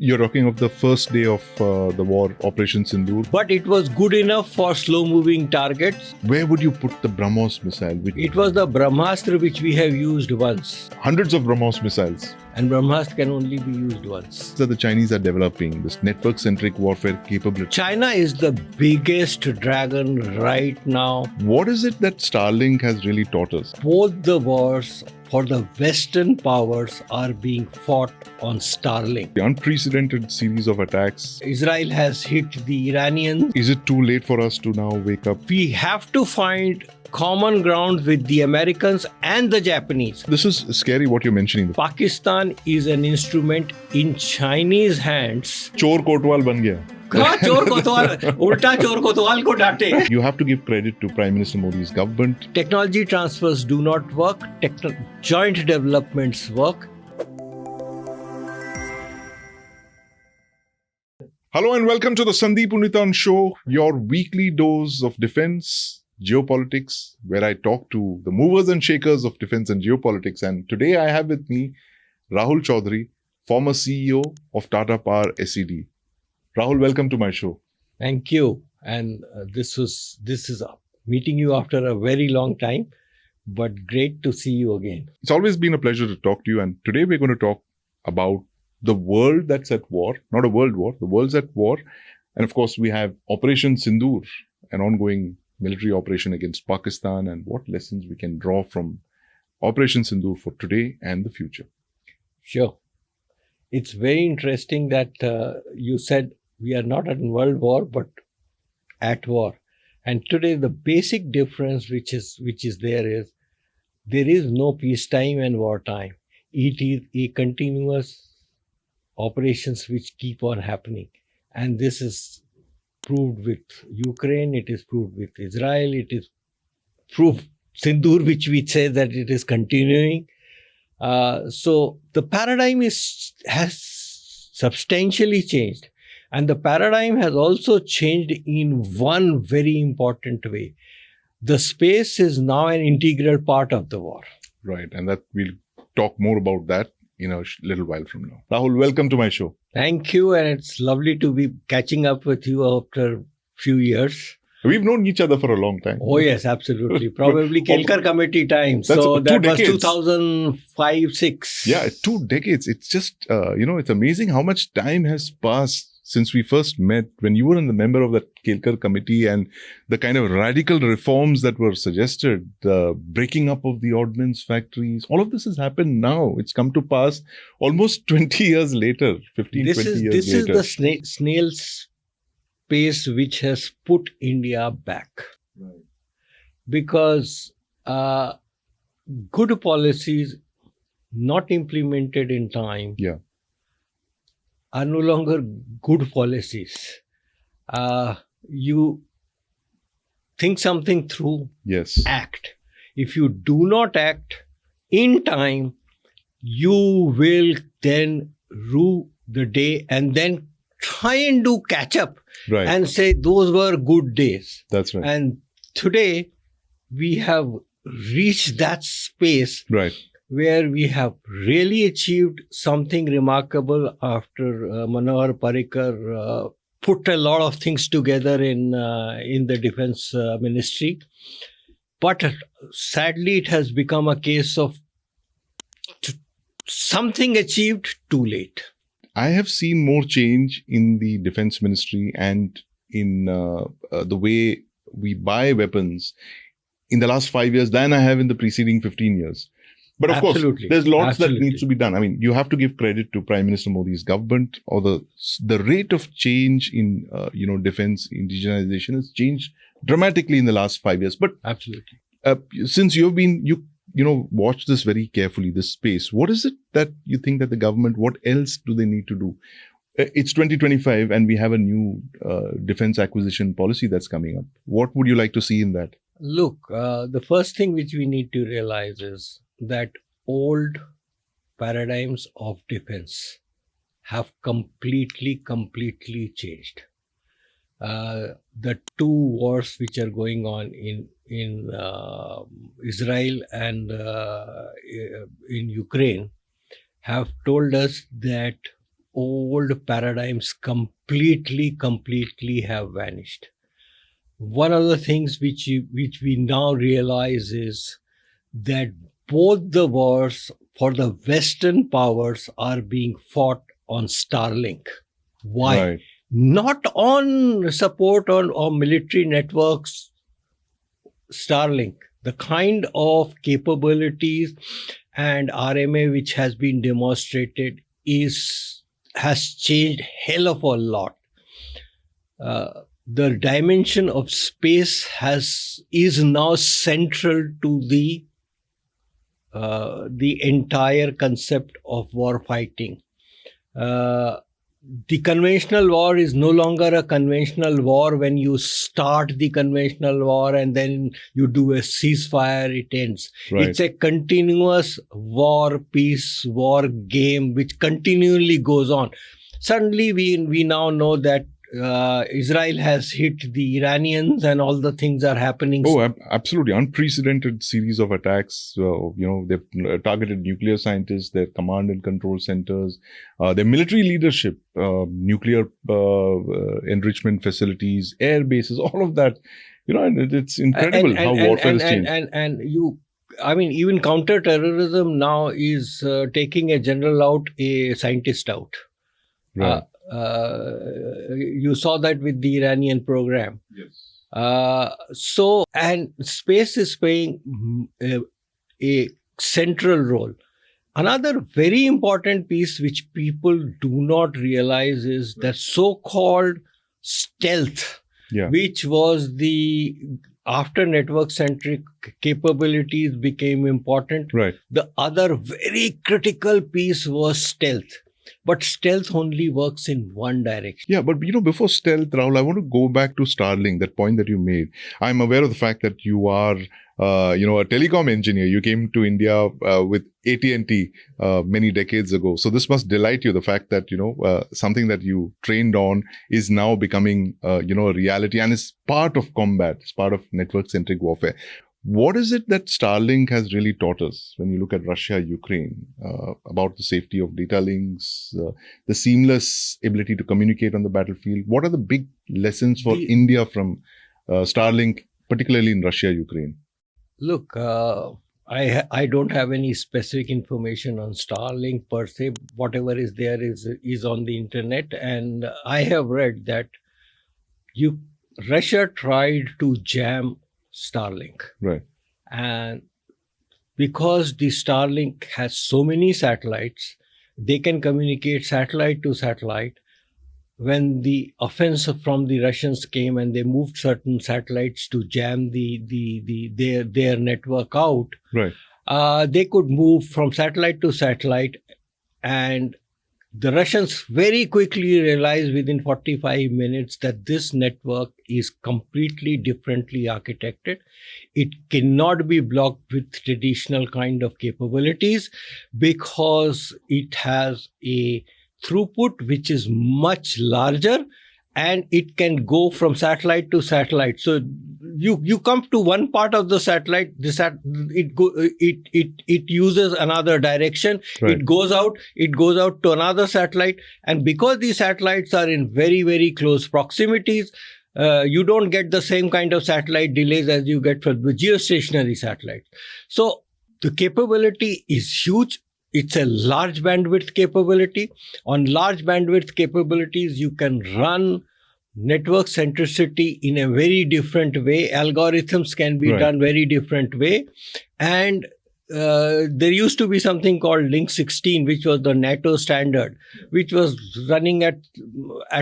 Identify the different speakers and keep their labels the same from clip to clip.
Speaker 1: You're talking of the first day of the war, Operation Sindoor.
Speaker 2: But it was good enough for slow-moving targets.
Speaker 1: Where would you put the Brahmos missile?
Speaker 2: It was the Brahmastra which we have used once.
Speaker 1: Hundreds of Brahmos missiles
Speaker 2: And Brahmastra can only be used once.
Speaker 1: that the Chinese are developing, this network-centric warfare capability.
Speaker 2: China is the biggest dragon right now.
Speaker 1: What is it that Starlink has really taught us?
Speaker 2: Both the wars for the Western powers are being fought on Starlink.
Speaker 1: The unprecedented series of attacks.
Speaker 2: Israel has hit the Iranians.
Speaker 1: Is it too late for us to now wake up?
Speaker 2: We have to find common ground with the Americans and the Japanese.
Speaker 1: This is scary what you're mentioning.
Speaker 2: Pakistan is an instrument in Chinese hands.
Speaker 1: Chor Kotwal ban gaya.
Speaker 2: हाँ, चोर कोतवाल उल्टा चोर कोतवाल को डांटे.
Speaker 1: You have to give credit to Prime Minister Modi's government.
Speaker 2: Technology transfers do not work. Joint developments work.
Speaker 1: Hello and welcome to the Sandeep Unnithan show, your weekly dose of defense, geopolitics, where I talk to the movers and shakers of defense and geopolitics. And today I have with me Rahul Chaudhry, former CEO of Tata Power SED. Rahul, welcome to my show.
Speaker 2: Thank you. And this is meeting you after a very long time, but great to see you again.
Speaker 1: It's always been a pleasure to talk to you. And today we're going to talk about the world that's at war, not a world war, the world's at war. And of course, we have Operation Sindoor, an ongoing military operation against Pakistan, and what lessons we can draw from Operation Sindoor for today and the future.
Speaker 2: Sure. It's very interesting that you said we are not at world war, but at war. And today the basic difference which is there is no peacetime and wartime. It is a continuous operations which keep on happening. And this is proved with Ukraine, it is proved with Israel, it is proved Sindoor, which we say that it is continuing. So the paradigm has substantially changed. And the paradigm has also changed in one very important way. The space is now an integral part of the war.
Speaker 1: Right. And that we'll talk more about that in a little while from now. Rahul, welcome to my show.
Speaker 2: Thank you. And it's lovely to be catching up with you after a few years.
Speaker 1: We've known each other for a long time.
Speaker 2: Oh, yes, absolutely. Probably Kelkar Committee times.
Speaker 1: That's
Speaker 2: so that was
Speaker 1: decades.
Speaker 2: 2005-06.
Speaker 1: Yeah, 2 decades. It's just, it's amazing how much time has passed since we first met, when you were a member of that Kelkar Committee, and the kind of radical reforms that were suggested, the breaking up of the ordnance factories, all of this has happened now. It's come to pass almost 20 years later, 20 years later.
Speaker 2: This is the snail's pace which has put India back.
Speaker 1: Right.
Speaker 2: Because good policies not implemented in time are no longer good policies. You think something through,
Speaker 1: yes,
Speaker 2: act. If you do not act in time, you will then rue the day and then try and do catch up,
Speaker 1: right,
Speaker 2: and say those were good days.
Speaker 1: That's right.
Speaker 2: And today we have reached that space,
Speaker 1: Right,
Speaker 2: where we have really achieved something remarkable after Manohar Parrikar put a lot of things together in the defense ministry. But sadly, it has become a case of something achieved too late.
Speaker 1: I have seen more change in the defense ministry and in the way we buy weapons in the last 5 years than I have in the preceding 15 years. But of course, there's lots that needs to be done. I mean, you have to give credit to Prime Minister Modi's government, or the rate of change in defense indigenization has changed dramatically in the last 5 years. But
Speaker 2: absolutely,
Speaker 1: since you've been watch this very carefully, this space, what is it that you think that the government, what else do they need to do? It's 2025 and we have a new defense acquisition policy that's coming up. What would you like to see in that?
Speaker 2: Look, the first thing which we need to realize is that old paradigms of defense have completely changed. The two wars which are going on in Israel and in Ukraine have told us that old paradigms completely have vanished. One of the things which we now realize is that both the wars for the Western powers are being fought on Starlink. Why?
Speaker 1: Right.
Speaker 2: Not on support or military networks. Starlink, the kind of capabilities and RMA which has been demonstrated has changed hell of a lot. The dimension of space is now central to the entire concept of war fighting. The conventional war is no longer a conventional war. When you start the conventional war and then you do a ceasefire, it ends.
Speaker 1: Right.
Speaker 2: It's a continuous war game which continually goes on. Suddenly we now know that Israel has hit the Iranians and all the things are happening.
Speaker 1: Oh, absolutely. Unprecedented series of attacks. They've targeted nuclear scientists, their command and control centers, their military leadership, nuclear enrichment facilities, air bases, all of that. And it's incredible how warfare has changed.
Speaker 2: Even counter-terrorism now is taking a general out, a scientist out.
Speaker 1: Right.
Speaker 2: You saw that with the Iranian program.
Speaker 1: Yes.
Speaker 2: And space is playing a central role. Another very important piece which people do not realize is that so-called stealth, which was after network-centric capabilities became important.
Speaker 1: Right.
Speaker 2: The other very critical piece was stealth. But stealth only works in one direction.
Speaker 1: Yeah, but before stealth, Rahul, I want to go back to Starlink, that point that you made. I'm aware of the fact that you are, a telecom engineer. You came to India with AT&T many decades ago. So this must delight you, the fact that, something that you trained on is now becoming, a reality and is part of combat. It's part of network-centric warfare. What is it that Starlink has really taught us when you look at Russia, Ukraine, about the safety of data links, the seamless ability to communicate on the battlefield? What are the big lessons for India from Starlink, particularly in Russia, Ukraine?
Speaker 2: Look, I don't have any specific information on Starlink per se. Whatever is there is on the internet. And I have read that Russia tried to jam Starlink.
Speaker 1: Right.
Speaker 2: And because the Starlink has so many satellites, they can communicate satellite to satellite. When the offense from the Russians came and they moved certain satellites to jam their network out,
Speaker 1: right,
Speaker 2: they could move from satellite to satellite, and the Russians very quickly realized within 45 minutes that this network is completely differently architected. It cannot be blocked with traditional kind of capabilities because it has a throughput which is much larger, and it can go from satellite to satellite. So you come to one part of the satellite, it uses another direction.
Speaker 1: Right.
Speaker 2: It goes out to another satellite, and because these satellites are in very, very close proximities, you don't get the same kind of satellite delays as you get from the geostationary satellites. So the capability is huge. It's a large bandwidth capability. On large bandwidth capabilities, you can run network centricity in a very different way. Algorithms can be done very different way. And there used to be something called Link 16, which was the NATO standard, which was running at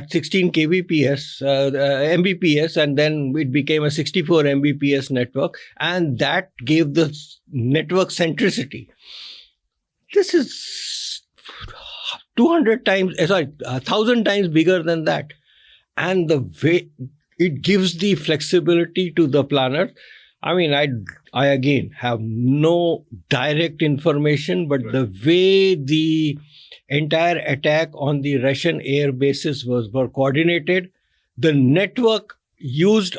Speaker 2: 16 kbps, Mbps, and then it became a 64 Mbps network. And that gave the network centricity. This is 1,000 times bigger than that. And the way it gives the flexibility to the planners. I mean, I again have no direct information, but the way the entire attack on the Russian air bases were coordinated, the network used,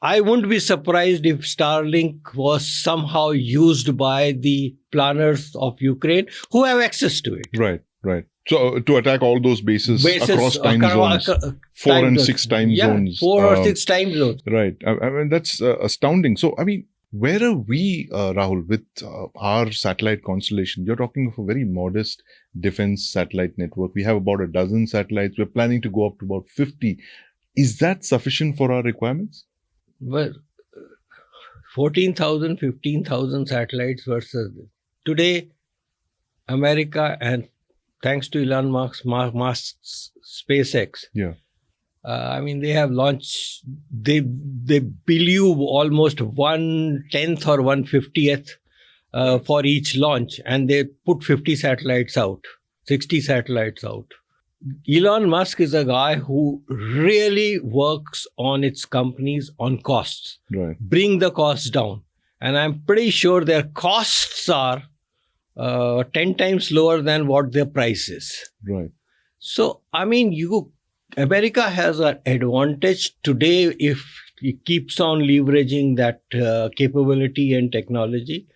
Speaker 2: I wouldn't be surprised if Starlink was somehow used by the planners of Ukraine who have access to it.
Speaker 1: Right, right. So to attack all those bases across time zones, 4 and 6 time zones.
Speaker 2: 4 or 6 time zones.
Speaker 1: Right. I mean, that's astounding. So, I mean, where are we, Rahul, with our satellite constellation? You're talking of a very modest defense satellite network. We have about a dozen satellites. We're planning to go up to about 50. Is that sufficient for our requirements?
Speaker 2: Well, 14,000, 15,000 satellites versus today, America, and thanks to Elon Musk's SpaceX.
Speaker 1: Yeah.
Speaker 2: I mean, they have launched, they believe almost 1/10 or 1/50th for each launch, and they put 50 satellites out, 60 satellites out. Elon Musk is a guy who really works on its companies on costs,
Speaker 1: Right.
Speaker 2: bring the costs down. And I'm pretty sure their costs are 10 times lower than what their price is.
Speaker 1: Right.
Speaker 2: So, I mean, America has an advantage today if it keeps on leveraging that capability and technology.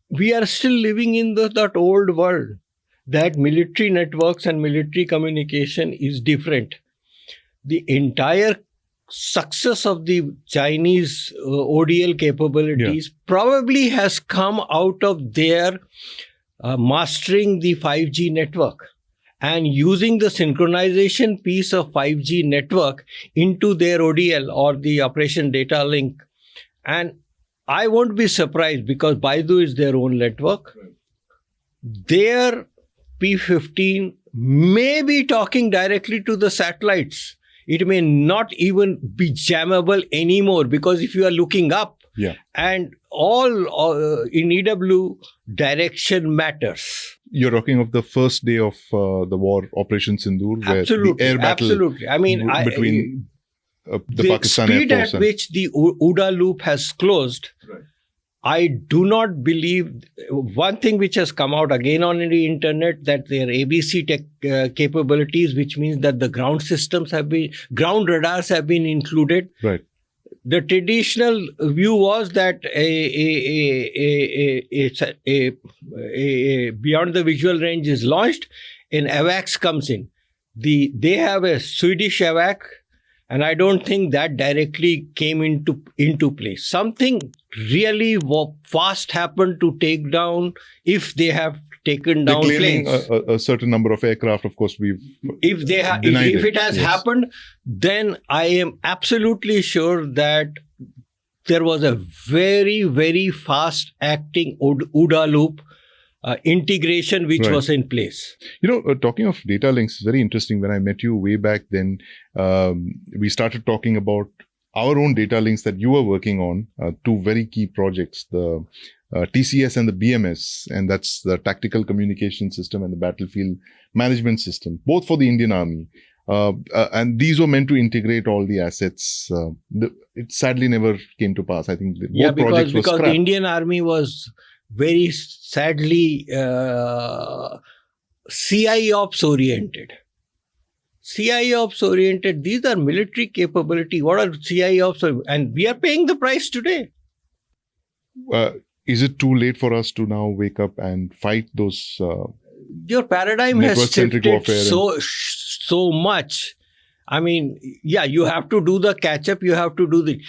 Speaker 2: We are still living in that old world, that military networks and military communication is different. The entire success of the Chinese ODL capabilities probably has come out of their mastering the 5G network and using the synchronization piece of 5G network into their ODL or the Operation Data Link. And I won't be surprised because Baidu is their own network. Their P-15 may be talking directly to the satellites. It may not even be jammable anymore because if you are looking up and all in EW, direction matters.
Speaker 1: You're talking of the first day of the war, Operation Sindoor, where the air battle
Speaker 2: I mean,
Speaker 1: between the Pakistan
Speaker 2: speed
Speaker 1: Air Force
Speaker 2: at which the OODA loop has closed,
Speaker 1: right.
Speaker 2: I do not believe. One thing which has come out again on the internet, that their ABC tech capabilities, which means that the ground systems ground radars have been included.
Speaker 1: Right.
Speaker 2: The traditional view was that a beyond the visual range is launched, an AWACS comes in. They have a Swedish AWAC, and I don't think that directly came into place. Something really fast happened to take down, if they have taken down planes.
Speaker 1: A certain number of aircraft, of course,
Speaker 2: if it has happened, then I am absolutely sure that there was a very, very fast acting OODA loop integration which was in place.
Speaker 1: You know, talking of data links is very interesting. When I met you way back then, we started talking about our own data links that you were working on, two very key projects, the TCS and the BMS, and that's the Tactical Communication System and the Battlefield Management System, both for the Indian Army. And these were meant to integrate all the assets. It sadly never came to pass. I think both projects were scrapped.
Speaker 2: The Indian Army was very sadly CI ops oriented. CI ops oriented, these are military capability. What are CI ops? And we are paying the price today.
Speaker 1: Is it too late for us to now wake up and fight those?
Speaker 2: Your paradigm has shifted so much. I mean, you have to do the catch up. You have to do the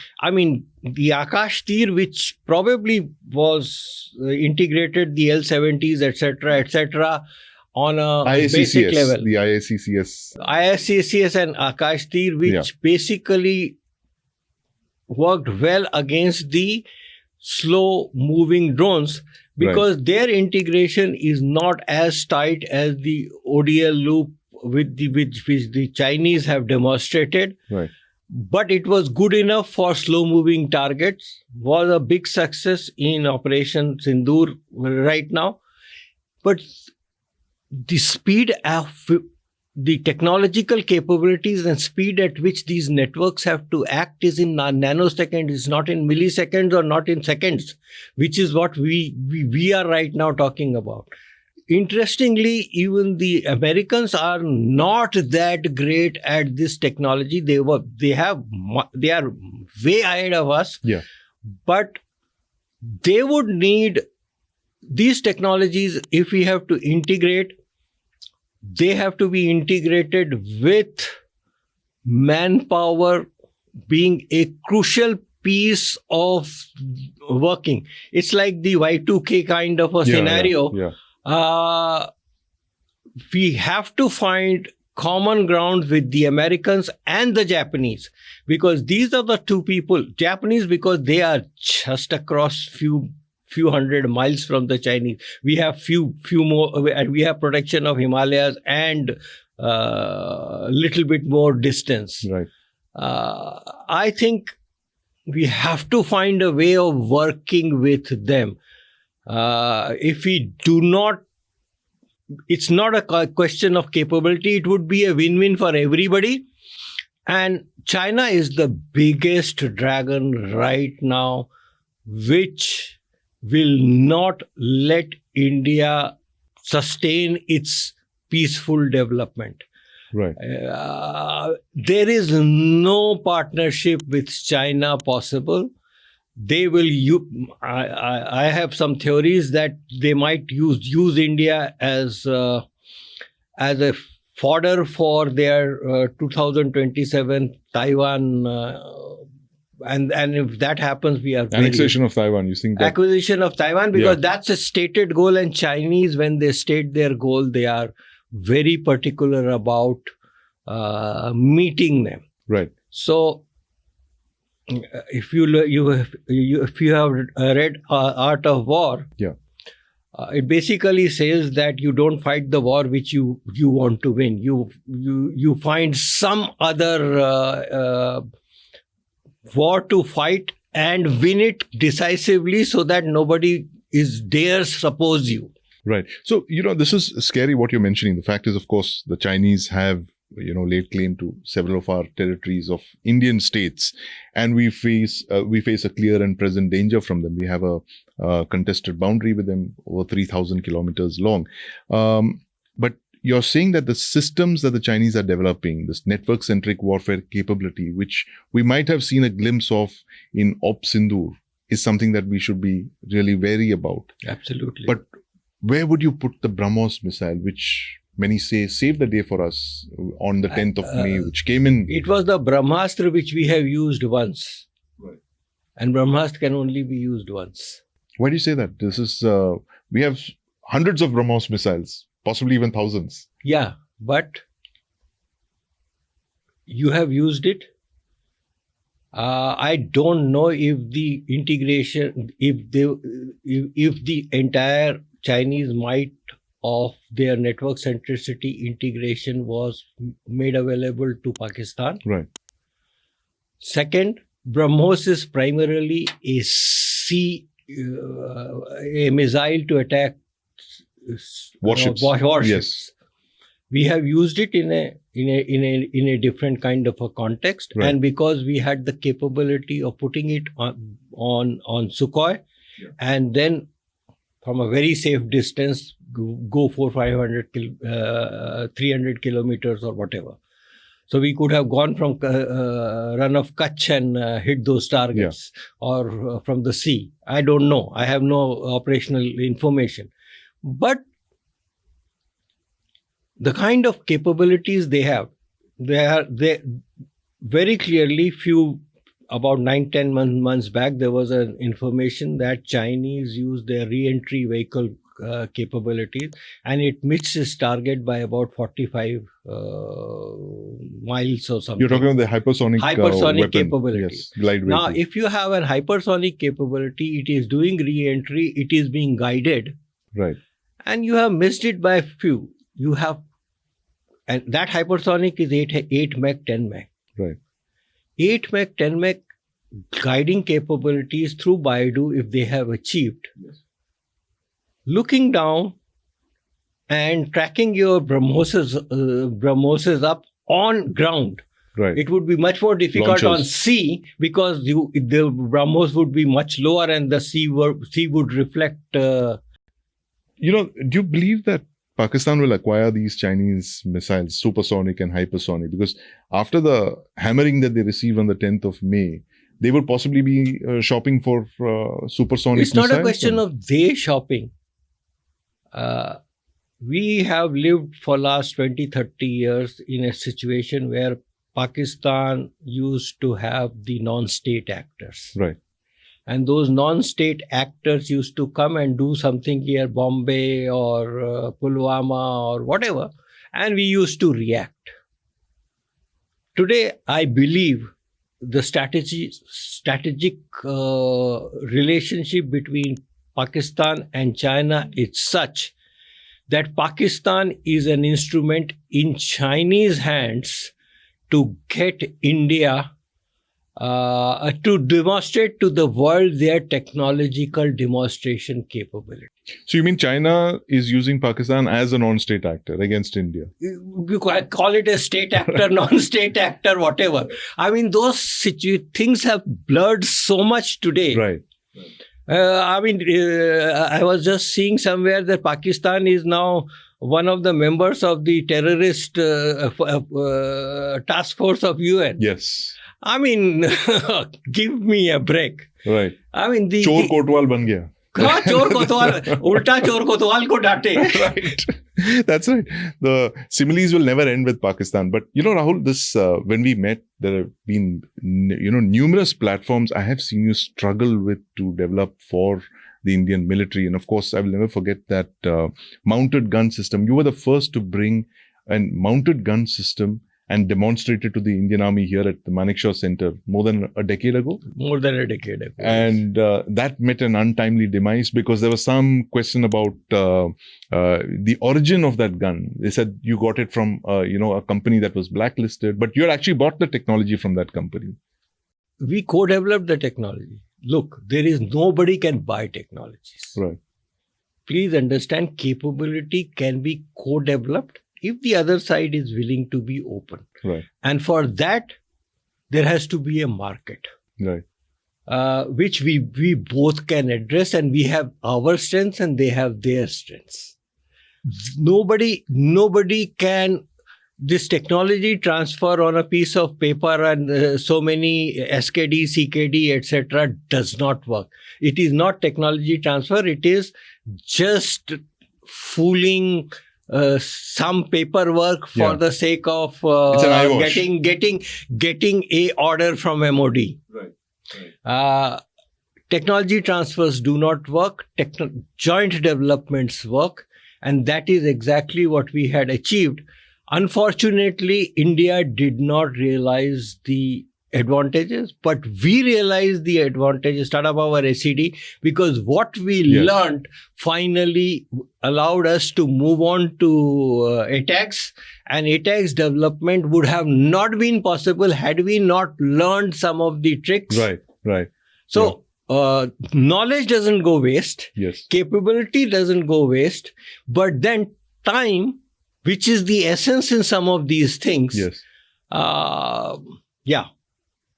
Speaker 2: Akash Tir, which probably was integrated, the L-70s, etc., on a basic level.
Speaker 1: The
Speaker 2: ISCCS and Akash Tir, which basically worked well against the slow-moving drones because their integration is not as tight as the ODL loop which the Chinese have demonstrated.
Speaker 1: Right.
Speaker 2: But it was good enough for slow-moving targets, was a big success in Operation Sindoor right now. But the speed of the technological capabilities and speed at which these networks have to act is in nanoseconds, it's not in milliseconds or not in seconds, which is what we are right now talking about. Interestingly, even the Americans are not that great at this technology. They are way ahead of us.
Speaker 1: Yeah.
Speaker 2: But they would need these technologies if we have to integrate they have to be integrated with manpower being a crucial piece of working. It's like the Y2K kind of a scenario. We have to find common ground with the Americans and the Japanese, because these are the two people. Japanese, because they are just across few hundred miles from the Chinese. We have few more, and we have protection of Himalayas and little bit more distance.
Speaker 1: Right.
Speaker 2: I think we have to find a way of working with them. If we do not, it's not a question of capability. It would be a win-win for everybody. And China is the biggest dragon right now, which will not let India sustain its peaceful development.
Speaker 1: Right.
Speaker 2: There is no partnership with China possible. They will I have some theories that they might use India as a fodder for their 2027 Taiwan, and if that happens, we are
Speaker 1: annexation of Taiwan. You think that
Speaker 2: acquisition of Taiwan, because that's a stated goal, and Chinese, when they state their goal, they are very particular about meeting them.
Speaker 1: Right.
Speaker 2: So, if you have read Art of War, it basically says that you don't fight the war which you want to win. You find some other war to fight and win it decisively, so that nobody dares oppose you.
Speaker 1: Right. So, this is scary what you're mentioning. The fact is, of course, the Chinese have laid claim to several of our territories of Indian states, and we face a clear and present danger from them. We have a contested boundary with them over 3,000 kilometers long. But you're saying that the systems that the Chinese are developing, this network-centric warfare capability, which we might have seen a glimpse of in Sindoor, is something that we should be really wary about.
Speaker 2: Absolutely.
Speaker 1: But where would you put the Brahmos missile, which many say saved the day for us on the 10th of May, which came in?
Speaker 2: It was the Brahmastra which we have used once.
Speaker 1: Right.
Speaker 2: And Brahmastra can only be used once.
Speaker 1: Why do you say that? This is, we have hundreds of Brahmos missiles, possibly even thousands.
Speaker 2: Yeah, but you have used it. I don't know if the integration, if the entire Chinese might of their network centricity integration was made available to Pakistan.
Speaker 1: Right.
Speaker 2: Second, Brahmos is primarily a missile to attack
Speaker 1: warships.
Speaker 2: Warships.
Speaker 1: Yes.
Speaker 2: We have used it in a different kind of a context,
Speaker 1: right.
Speaker 2: And because we had the capability of putting it on Sukhoi, and then from a very safe distance go for 300 kilometers or whatever. So we could have gone from run of Kutch and hit those targets, or from the sea. I don't know. I have no operational information. But the kind of capabilities they have, they very clearly about 9-10 months back, there was an information that Chinese used their re-entry vehicle capabilities, and it missed its target by about 45 miles or something.
Speaker 1: You're talking about the hypersonic weapon.
Speaker 2: Capability.
Speaker 1: Yes, glide
Speaker 2: now,
Speaker 1: vehicle.
Speaker 2: if you have an hypersonic capability, it is doing re-entry, it is being guided.
Speaker 1: Right.
Speaker 2: And you have missed it by a few. You have, and that hypersonic is 8 Mach, 10 Mach.
Speaker 1: Right.
Speaker 2: 8 Mach, 10 Mach guiding capabilities through Baidu, if they have achieved.
Speaker 1: Yes.
Speaker 2: Looking down and tracking your Brahmoses up on ground.
Speaker 1: Right.
Speaker 2: It would be much more difficult on sea, because the Brahmos would be much lower and the sea would reflect. Do
Speaker 1: you believe that Pakistan will acquire these Chinese missiles, supersonic and hypersonic? Because after the hammering that they received on the 10th of May, they would possibly be shopping for supersonic missiles.
Speaker 2: It's not a question of they shopping. we have lived for last 20, 30 years in a situation where Pakistan used to have the non-state actors.
Speaker 1: Right.
Speaker 2: And those non-state actors used to come and do something here, Bombay or Pulwama or whatever, and we used to react. Today, I believe the strategic relationship between Pakistan and China is such that Pakistan is an instrument in Chinese hands to get India to demonstrate to the world their technological demonstration capability.
Speaker 1: So you mean China is using Pakistan as a non-state actor against India?
Speaker 2: You call it a state actor, non-state actor, whatever. I mean, those things have blurred so much today.
Speaker 1: Right.
Speaker 2: I was just seeing somewhere that Pakistan is now one of the members of the terrorist task force of UN.
Speaker 1: Yes.
Speaker 2: I mean, give me a break.
Speaker 1: Right.
Speaker 2: I mean,
Speaker 1: Chor Kotwal ban gaya.
Speaker 2: हाँ, चोर कोतवाल उल्टा चोर कोतवाल को डांटे.
Speaker 1: Right. That's right. The similes will never end with Pakistan. But you know, Rahul, this when we met, there have been numerous platforms I have seen you struggle with to develop for the Indian military. And of course, I will never forget that mounted gun system. You were the first to bring a mounted gun system and demonstrate it to the Indian Army here at the Manekshaw Center more than a decade ago.
Speaker 2: More than a decade ago.
Speaker 1: And that met an untimely demise because there was some question about the origin of that gun. They said you got it from a company that was blacklisted, but you had actually bought the technology from that company.
Speaker 2: We co-developed the technology. Look, there is nobody can buy technologies.
Speaker 1: Right.
Speaker 2: Please understand, capability can be co-developed if the other side is willing to be open.
Speaker 1: Right.
Speaker 2: And for that, there has to be a market.
Speaker 1: Right.
Speaker 2: Which we both can address, and we have our strengths and they have their strengths. Nobody can this technology transfer on a piece of paper and so many SKD, CKD, etc. does not work. It is not technology transfer. It is just fooling some paperwork for the sake of getting a order from MOD.
Speaker 1: Right.
Speaker 2: Technology transfers do not work. Joint developments work, and that is exactly what we had achieved. Unfortunately, India did not realize the advantages, but we realized the advantages, Tata Power SED, because what we learned finally allowed us to move on to ATACs, and ATACs development would have not been possible had we not learned some of the tricks.
Speaker 1: Right.
Speaker 2: So, knowledge doesn't go waste.
Speaker 1: Yes.
Speaker 2: Capability doesn't go waste, but then time, which is the essence in some of these things.
Speaker 1: Yes.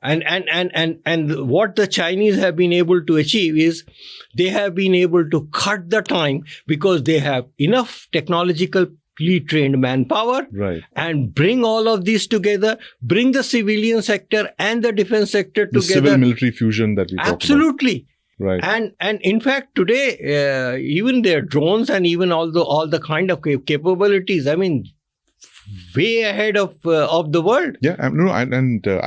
Speaker 2: And what the Chinese have been able to achieve is they have been able to cut the time because they have enough technologically trained manpower,
Speaker 1: right,
Speaker 2: and bring all of these together, bring the civilian sector and the defense sector together.
Speaker 1: The civil military fusion that we talk about.
Speaker 2: Absolutely.
Speaker 1: Right.
Speaker 2: And in fact, today, even their drones and even all the kind of capabilities, I mean, way ahead of the world.
Speaker 1: Yeah, I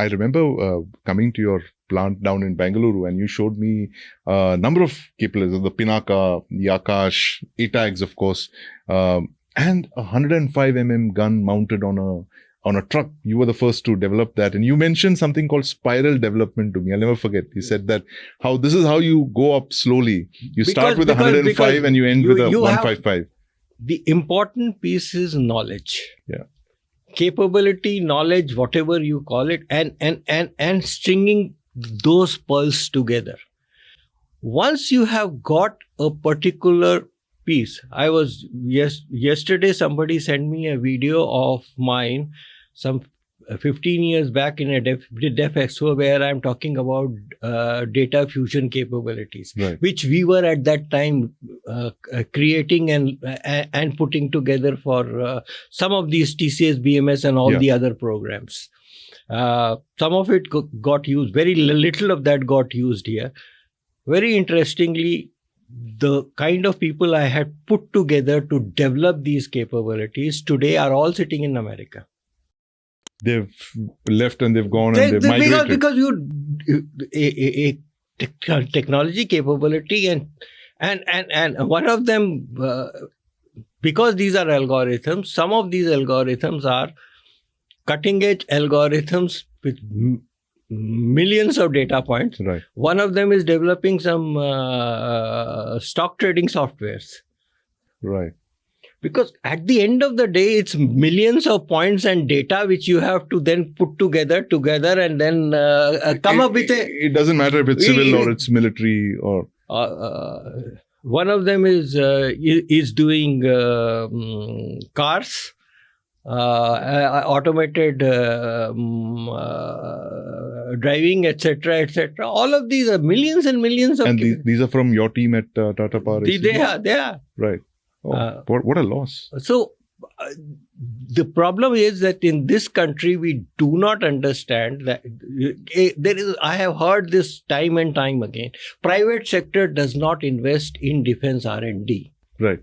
Speaker 1: remember coming to your plant down in Bengaluru, and you showed me a number of capabilities, the Pinaka, the Akash, ATAGs, of course, and a 105 gun mounted on a truck. You were the first to develop that, and you mentioned something called spiral development to me. I'll never forget. You said that this is how you go up slowly. You start with 105 and you end with a 155.
Speaker 2: The important piece is knowledge.
Speaker 1: Yeah.
Speaker 2: Capability, knowledge, whatever you call it, and stringing those pearls together. Once you have got a particular piece, yesterday somebody sent me a video of mine, some 15 years back in a Def Expo, where I'm talking about data fusion capabilities,
Speaker 1: right,
Speaker 2: which we were at that time creating and putting together for some of these TCS, BMS and all the other programs. Some of it got used, very little of that got used here. Very interestingly, the kind of people I had put together to develop these capabilities today are all sitting in America.
Speaker 1: They've left and they've gone and they've migrated.
Speaker 2: Because a technology capability and one of them, because these are algorithms, some of these algorithms are cutting edge algorithms with millions of data points.
Speaker 1: Right.
Speaker 2: One of them is developing some stock trading softwares.
Speaker 1: Right.
Speaker 2: Because at the end of the day, it's millions of points and data which you have to then put together and then come up with a...
Speaker 1: It doesn't matter if it's civil or it's military or...
Speaker 2: one of them is doing cars, automated driving, etc., etc. All of these are millions and millions of...
Speaker 1: And these are from your team at Tata Power?
Speaker 2: They are.
Speaker 1: Right. Oh, what a loss.
Speaker 2: So, the problem is that in this country, we do not understand that I have heard this time and time again. Private sector does not invest in defense R&D.
Speaker 1: Right.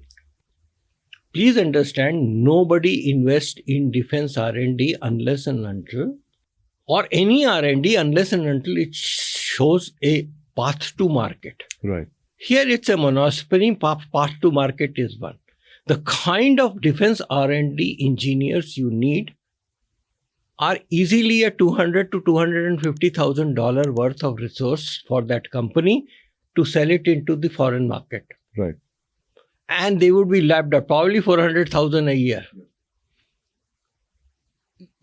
Speaker 2: Please understand, nobody invests in defense R&D unless and until, or any R&D unless and until it shows a path to market.
Speaker 1: Right.
Speaker 2: Here it's a monopoly, path to market is one. The kind of defense R&D engineers you need are easily a $200,000 to $250,000 worth of resource for that company to sell it into the foreign market.
Speaker 1: Right.
Speaker 2: And they would be lapped up, probably 400,000 a year.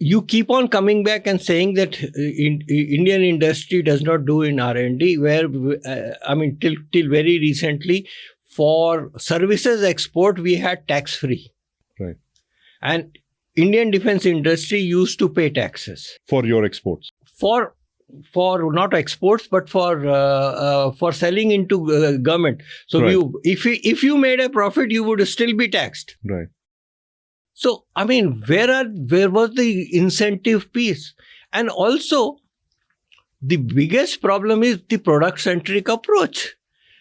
Speaker 2: You keep on coming back and saying that Indian industry does not do in R&D, where, till very recently, for services export, we had tax-free.
Speaker 1: Right.
Speaker 2: And Indian defense industry used to pay taxes.
Speaker 1: For your exports?
Speaker 2: For not exports, but for selling into government. So
Speaker 1: right.
Speaker 2: if you made a profit, you would still be taxed.
Speaker 1: Right.
Speaker 2: So, where was the incentive piece? And also, the biggest problem is the product-centric approach.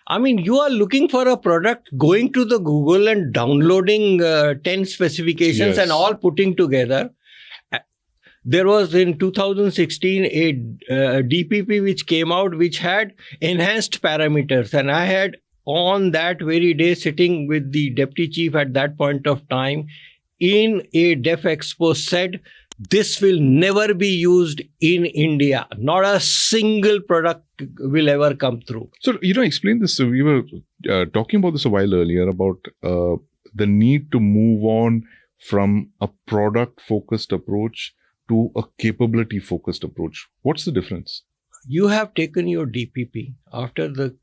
Speaker 2: You are looking for a product, going to the Google and downloading 10 specifications and all putting together. There was in 2016 a DPP which came out which had enhanced parameters, and I had on that very day sitting with the deputy chief at that point of time in a DEF Expo said, this will never be used in India. Not a single product will ever come through.
Speaker 1: So, explain this. So we were talking about this a while earlier about the need to move on from a product-focused approach to a capability-focused approach. What's the difference?
Speaker 2: You have taken your DPP after the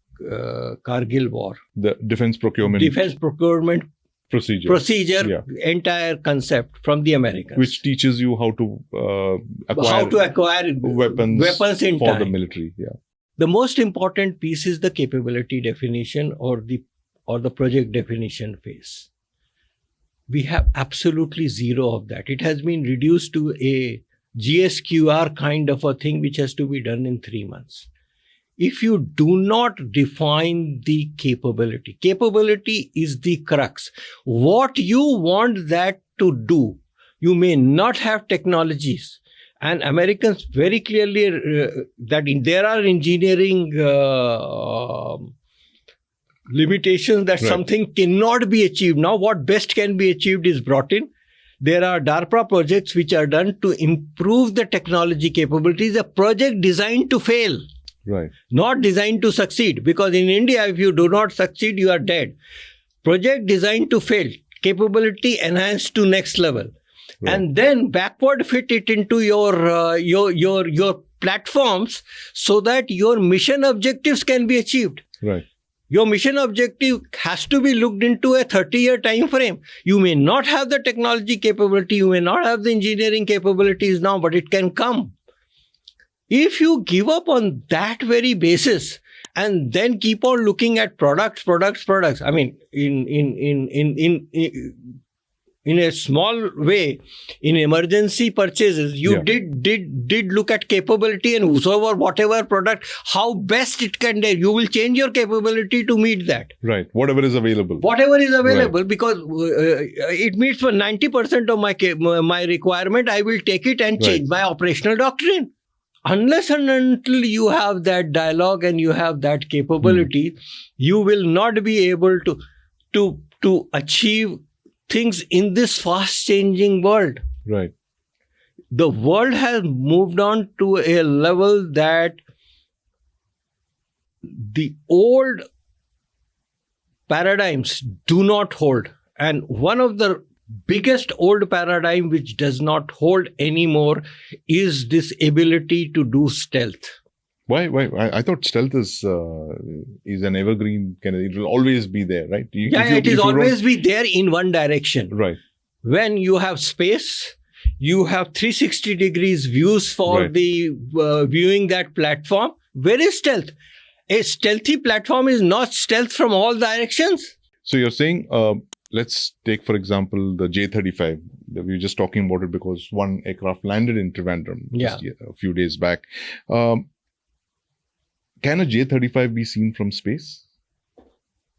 Speaker 2: Kargil war.
Speaker 1: The defense procurement
Speaker 2: procedure, entire concept from the Americans.
Speaker 1: Which teaches you how to acquire weapons in for time. The military. Yeah.
Speaker 2: The most important piece is the capability definition or the project definition phase. We have absolutely zero of that. It has been reduced to a GSQR kind of a thing which has to be done in 3 months. If you do not define the capability is the crux. What you want that to do, you may not have technologies. And Americans very clearly that there are engineering limitations that something cannot be achieved. Now what best can be achieved is brought in. There are DARPA projects which are done to improve the technology capabilities. A project designed to fail.
Speaker 1: Right.
Speaker 2: Not designed to succeed. Because in India, if you do not succeed, you are dead. Project designed to fail. Capability enhanced to next level. Right. And then backward fit it into your platforms so that your mission objectives can be achieved.
Speaker 1: Right.
Speaker 2: Your mission objective has to be looked into a 30-year time frame. You may not have the technology capability, you may not have the engineering capabilities now, but it can come. If you give up on that very basis and then keep on looking at products. I mean, in a small way, in emergency purchases, you did look at capability and whatever product, how best it can do. You will change your capability to meet that.
Speaker 1: Right. Whatever is available.
Speaker 2: Right. Because it meets for 90% of my requirement. I will take it and change my operational doctrine. Unless and until you have that dialogue and you have that capability, you will not be able to achieve things in this fast changing world.
Speaker 1: Right.
Speaker 2: The world has moved on to a level that the old paradigms do not hold. And one of the biggest old paradigm which does not hold anymore is this ability to do stealth.
Speaker 1: Why? I thought stealth is an evergreen kind of. It will always be there, right?
Speaker 2: It is always be there in one direction.
Speaker 1: Right.
Speaker 2: When you have space, you have 360 degrees views for the viewing that platform. Where is stealth? A stealthy platform is not stealth from all directions.
Speaker 1: So you're saying, let's take, for example, the J-35. We were just talking about it because one aircraft landed in Trivandrum just a few days back. Can a J-35 be seen from space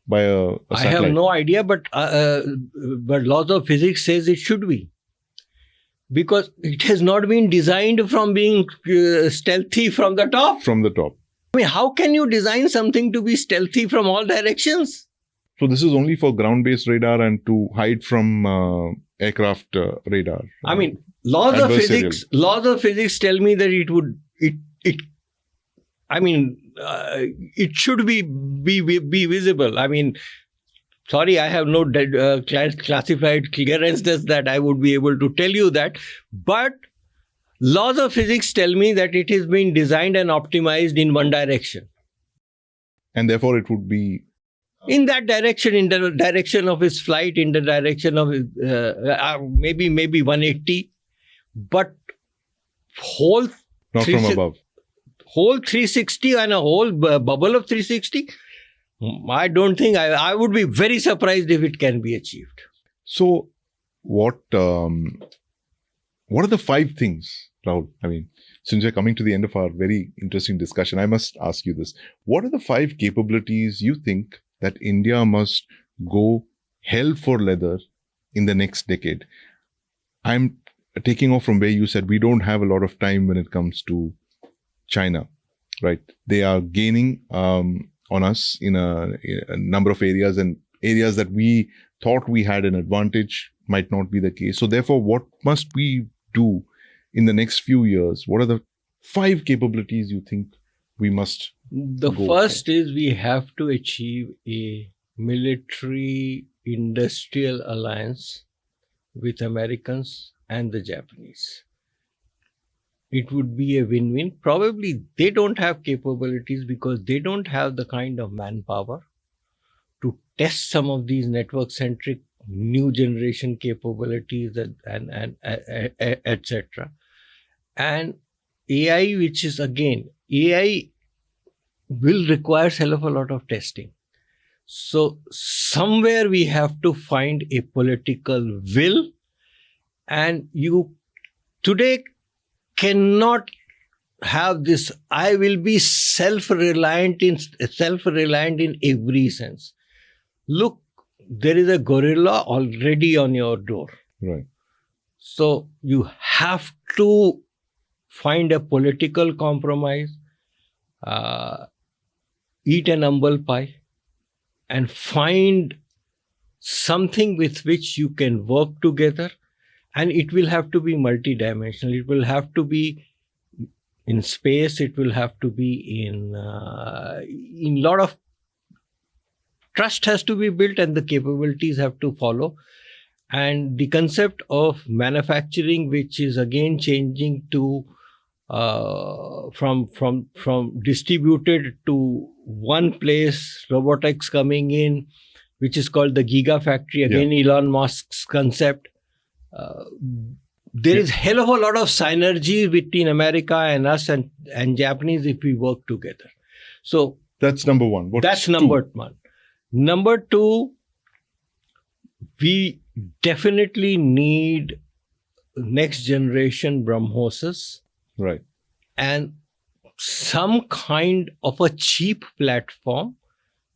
Speaker 1: by a satellite?
Speaker 2: I have no idea, but laws of physics says it should be. Because it has not been designed from being stealthy from the top.
Speaker 1: From the top.
Speaker 2: I mean, how can you design something to be stealthy from all directions?
Speaker 1: So this is only for ground-based radar and to hide from aircraft radar.
Speaker 2: I mean, laws of physics tell me that it should be visible. I mean, sorry, I have no classified clearances that I would be able to tell you that. But laws of physics tell me that it is being designed and optimized in one direction.
Speaker 1: And therefore it would be...
Speaker 2: in that direction, in the direction of his flight, in the direction of his, maybe 180. But whole...
Speaker 1: Not from above.
Speaker 2: Whole 360 and a whole bubble of 360, I don't think, I would be very surprised if it can be achieved.
Speaker 1: So what are the 5 things, Rahul? I mean, since we're coming to the end of our very interesting discussion, I must ask you this. What are the 5 capabilities you think that India must go hell for leather in the next decade? I'm taking off from where you said we don't have a lot of time when it comes to China, right? They are gaining on us in a number of areas, and areas that we thought we had an advantage might not be the case. So therefore, what must we do in the next few years? What are the 5 capabilities you think we must
Speaker 2: The first is we have to achieve a military industrial alliance with Americans and the Japanese. It would be a win-win. Probably they don't have capabilities because they don't have the kind of manpower to test some of these network-centric new generation capabilities and etc. And AI, which is again, AI will require a hell of a lot of testing. So somewhere we have to find a political will, and you today cannot have this, I will be self-reliant in every sense. Look, there is a gorilla already on your door.
Speaker 1: Right.
Speaker 2: So you have to find a political compromise, eat an humble pie, and find something with which you can work together. And it will have to be multidimensional. It will have to be in space. It will have to be in lot of trust has to be built, and the capabilities have to follow. And the concept of manufacturing, which is again changing to from distributed to one place, robotics coming in, which is called the Gigafactory. Again, Elon Musk's concept. There is hell of a lot of synergy between America and us and Japanese if we work together. So
Speaker 1: that's number one.
Speaker 2: That's number one. Number two, we definitely need next generation Brahmoses
Speaker 1: Right.
Speaker 2: and some kind of a cheap platform,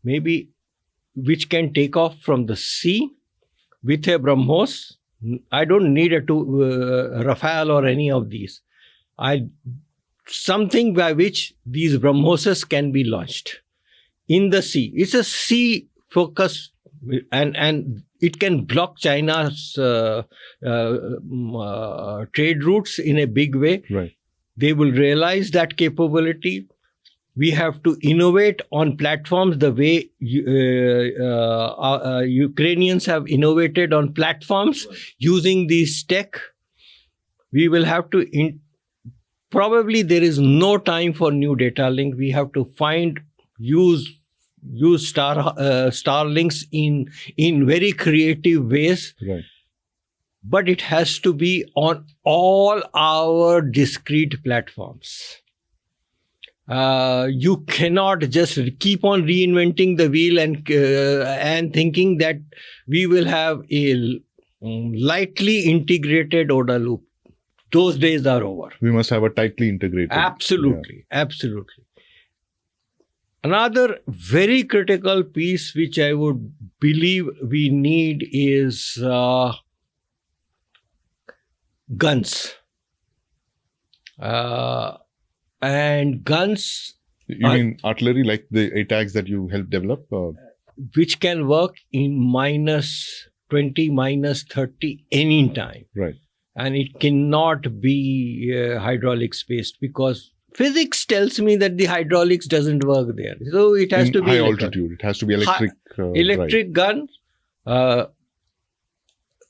Speaker 2: maybe which can take off from the sea with a Brahmos. I don't need a Rafale or any of these. Something by which these Brahmoses can be launched in the sea. It's a sea focus, and it can block China's trade routes in a big way.
Speaker 1: Right.
Speaker 2: They will realize that capability. We have to innovate on platforms the way Ukrainians have innovated on platforms using these tech. We will have to, probably there is no time for new data link. We have to use Starlinks in very creative ways.
Speaker 1: Right.
Speaker 2: But it has to be on all our discrete platforms. You cannot just keep on reinventing the wheel and thinking that we will have a lightly integrated ODA loop. Those days are over.
Speaker 1: We must have a tightly integrated.
Speaker 2: Absolutely. Absolutely. Another very critical piece which I would believe we need is guns. And guns.
Speaker 1: You mean artillery, like the ATACs that you helped develop?
Speaker 2: Which can work in -20, -30 anytime.
Speaker 1: Right.
Speaker 2: And it cannot be hydraulics based, because physics tells me that the hydraulics doesn't work there. So it has to be
Speaker 1: high
Speaker 2: electric.
Speaker 1: altitude. It has to be electric.
Speaker 2: Electric gun.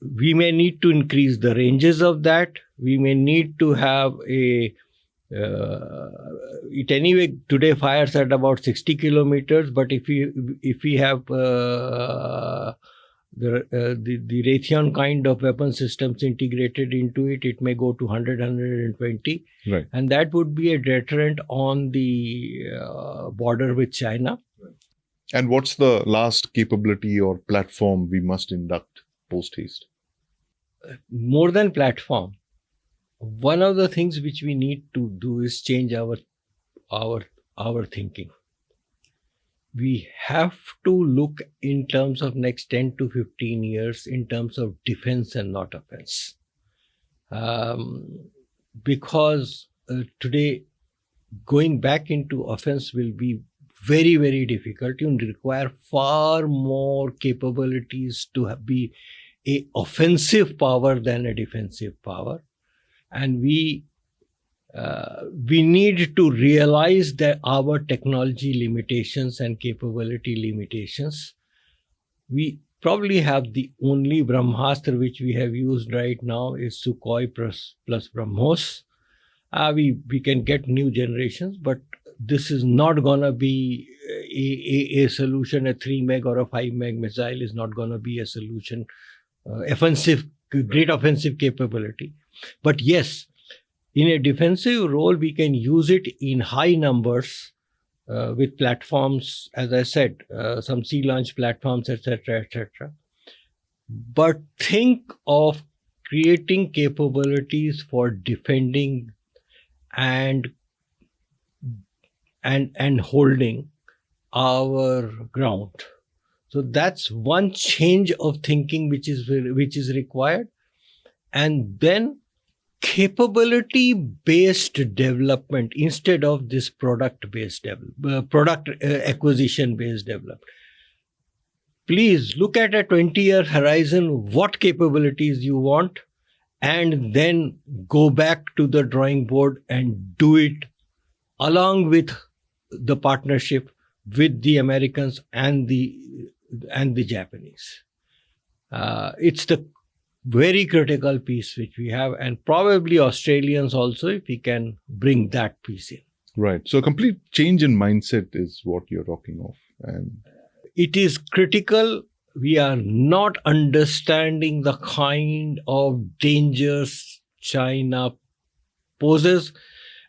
Speaker 2: We may need to increase the ranges of that. We may need to have it anyway today fires at about 60 kilometers, but if we have the Raytheon kind of weapon systems integrated into it, it may go to 100, 120.
Speaker 1: Right.
Speaker 2: And that would be a deterrent on the border with China.
Speaker 1: And what's the last capability or platform we must induct post-haste?
Speaker 2: More than platform, one of the things which we need to do is change our thinking. We have to look in terms of next 10 to 15 years in terms of defense and not offense. Because today going back into offense will be very, very difficult. You require far more capabilities to be an offensive power than a defensive power. And we need to realize that our technology limitations and capability limitations. We probably have the only Brahmastra which we have used right now is Sukhoi plus Brahmos. We can get new generations, but this is not going to be a solution. A 3 meg or a 5 meg missile is not going to be a solution. Great offensive capability. But yes, in a defensive role, we can use it in high numbers with platforms, as I said, some sea launch platforms, etc., etc. But think of creating capabilities for defending and holding our ground. So that's one change of thinking which is required. And then capability-based development instead of this product-based product acquisition-based development. Please look at a 20-year horizon, what capabilities you want, and then go back to the drawing board and do it along with the partnership with the Americans and the Japanese. It's the very critical piece which we have, and probably Australians also, if we can bring that piece in.
Speaker 1: Right. So a complete change in mindset is what you're talking of. And
Speaker 2: it is critical. We are not understanding the kind of dangers China poses,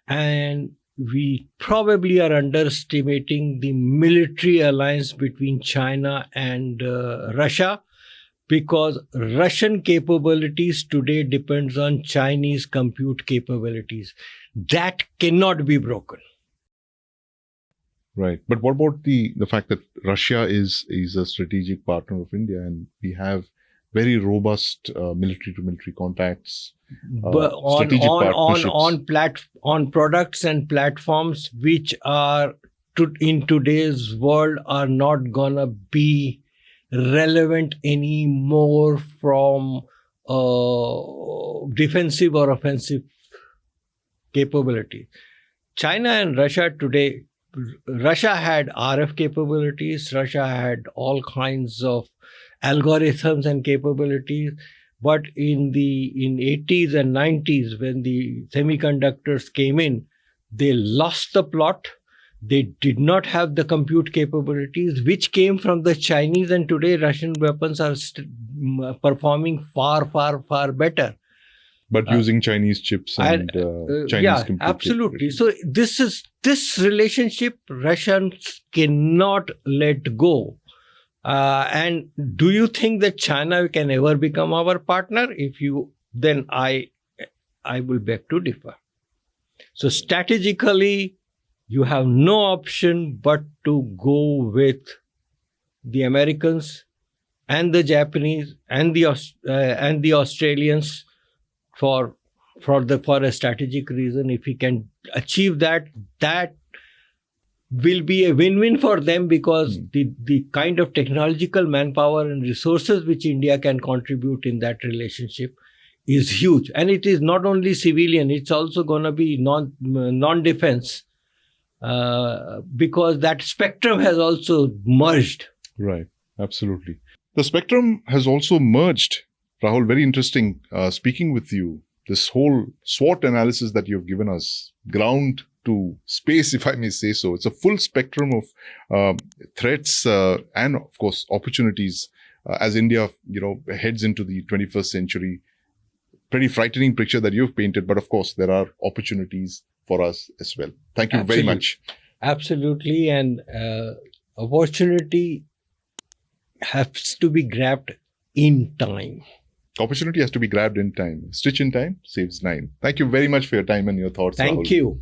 Speaker 2: and we probably are underestimating the military alliance between China and Russia. because Russian capabilities today depends on Chinese compute capabilities. That cannot be broken.
Speaker 1: Right. But what about the fact that Russia is a strategic partner of India, and we have very robust military-to-military contacts,
Speaker 2: But
Speaker 1: strategic partnerships.
Speaker 2: on products and platforms which are in today's world are not gonna be relevant anymore from defensive or offensive capability. China and Russia today, Russia had RF capabilities, Russia had all kinds of algorithms and capabilities, but in 80s and 90s, when the semiconductors came in, they lost the plot. They did not have the compute capabilities which came from the Chinese, and today Russian weapons are performing far, far, far better.
Speaker 1: But using Chinese chips and Chinese compute
Speaker 2: absolutely. So this relationship Russians cannot let go. And do you think that China can ever become our partner? Then I will beg to differ. So strategically, you have no option but to go with the Americans and the Japanese and the Australians for a strategic reason. If we can achieve that will be a win-win for them, because the kind of technological manpower and resources which India can contribute in that relationship is huge. And it is not only civilian, it's also going to be non-defense, because that spectrum has also merged.
Speaker 1: Right, absolutely. The spectrum has also merged. Rahul, very interesting speaking with you. This whole SWOT analysis that you've given us, ground to space, if I may say so. It's a full spectrum of threats and, of course, opportunities as India, heads into the 21st century. Pretty frightening picture that you've painted, but of course, there are opportunities for us as well. Thank you very much.
Speaker 2: Absolutely, and opportunity has to be grabbed in time.
Speaker 1: Opportunity has to be grabbed in time. Stitch in time saves 9. Thank you very much for your time and your thoughts, Rahul.
Speaker 2: Thank you.